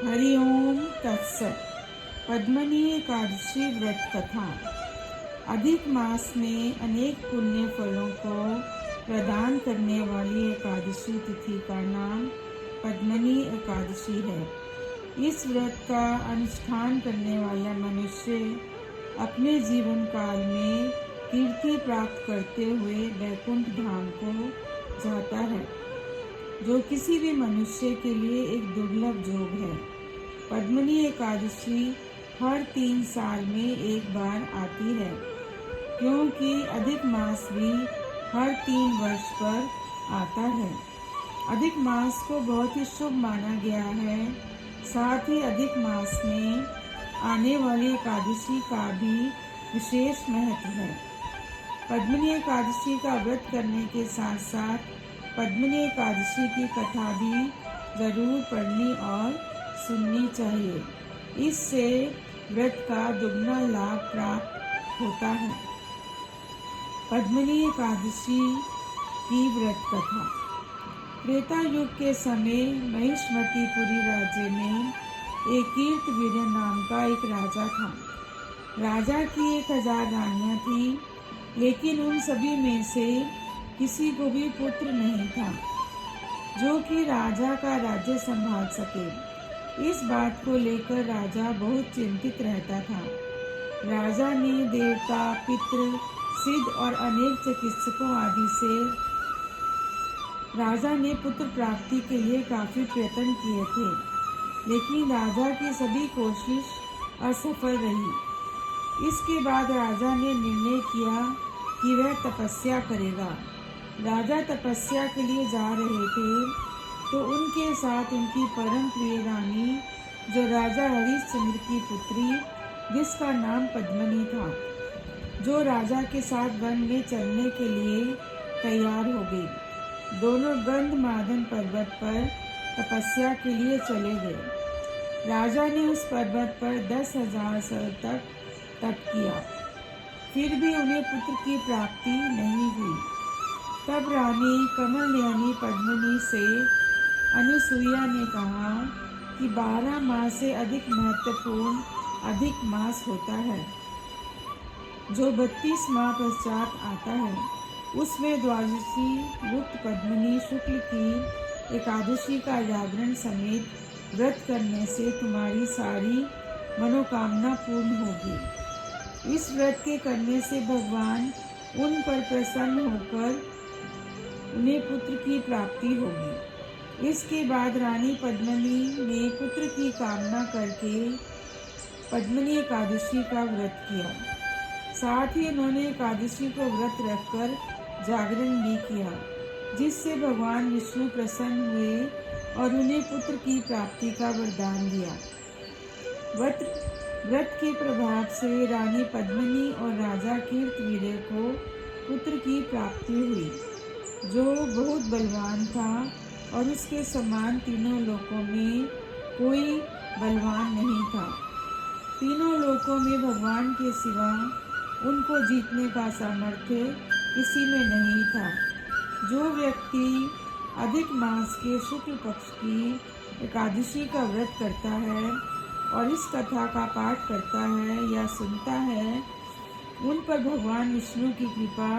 हरि ओम तत्सत। पद्मनी एकादशी व्रत कथा। अधिक मास में अनेक पुण्य फलों को प्रदान करने वाली एकादशी तिथि का नाम पद्मनी एकादशी है। इस व्रत का अनुष्ठान करने वाला मनुष्य अपने जीवन काल में कीर्ति प्राप्त करते हुए वैकुंठ धाम को जाता है, जो किसी भी मनुष्य के लिए एक दुर्लभ योग है। पद्मनी एकादशी हर 3 साल में एक बार आती है, क्योंकि अधिक मास भी हर 3 वर्ष पर आता है। अधिक मास को बहुत ही शुभ माना गया है। साथ ही अधिक मास में आने वाली एकादशी का भी विशेष महत्व है। पद्मनी एकादशी का व्रत करने के साथ साथ पद्मनी एकादशी की कथा भी जरूर पढ़नी और सुननी चाहिए। इससे व्रत का दुगना लाभ प्राप्त होता है। पद्मनी एकादशी की व्रत कथा। त्रेता युग के समय महिष्मतीपुरी राज्य में एक कीर्तवीर्य नाम का एक राजा था। राजा की 1000 रानियां थी, लेकिन उन सभी में से किसी को भी पुत्र नहीं था जो कि राजा का राज्य संभाल सके। इस बात को लेकर राजा बहुत चिंतित रहता था। राजा ने देवता, पितृ, सिद्ध और अनेक चिकित्सकों आदि से राजा ने पुत्र प्राप्ति के लिए काफी प्रयत्न किए थे, लेकिन राजा की सभी कोशिश असफल रही। इसके बाद राजा ने निर्णय किया कि वह तपस्या करेगा। राजा तपस्या के लिए जा रहे थे तो उनके साथ उनकी परम प्रिय रानी, जो राजा हरिश्चंद्र की पुत्री, जिसका नाम पद्मनी था, जो राजा के साथ वन में चलने के लिए तैयार हो गई। दोनों गंधमादन पर्वत पर तपस्या के लिए चले गए। राजा ने उस पर्वत पर 10,000 साल तक तप किया, फिर भी उन्हें पुत्र की प्राप्ति नहीं हुई। तब रानी कमलनयनी पद्मनी से अनुसुईया ने कहा कि 12 मास से अधिक महत्वपूर्ण अधिक मास होता है, जो 32 माह पश्चात आता है। उसमें द्वादशी युक्त पद्मनी शुक्ल की एकादशी का जागरण समेत व्रत करने से तुम्हारी सारी मनोकामना पूर्ण होगी। इस व्रत के करने से भगवान उन पर प्रसन्न होकर उन्हें पुत्र की प्राप्ति होगी। इसके बाद रानी पद्मनी ने पुत्र की कामना करके पद्मनी एकादशी का व्रत किया। साथ ही उन्होंने एकादशी को व्रत रखकर जागरण भी किया, जिससे भगवान विष्णु प्रसन्न हुए और उन्हें पुत्र की प्राप्ति का वरदान दिया। व्रत के प्रभाव से रानी पद्मनी और राजा कीर्तवीर्य को पुत्र की प्राप्ति हुई, जो बहुत बलवान था और उसके समान तीनों लोकों में कोई बलवान नहीं था। तीनों लोकों में भगवान के सिवा उनको जीतने का सामर्थ्य किसी में नहीं था। जो व्यक्ति अधिक मास के शुक्ल पक्ष की एकादशी का व्रत करता है और इस कथा का पाठ करता है या सुनता है, उन पर भगवान विष्णु की कृपा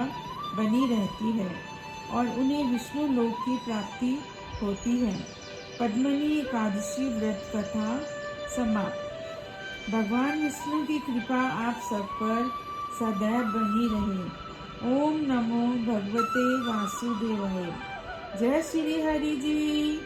बनी रहती है और उन्हें विष्णु लोक की प्राप्ति होती है। पद्मनी एकादशी व्रत कथा समाप्त। भगवान विष्णु की कृपा आप सब पर सदैव बनी रहे। ओम नमो भगवते वासुदेवाय। जय श्री हरि जी।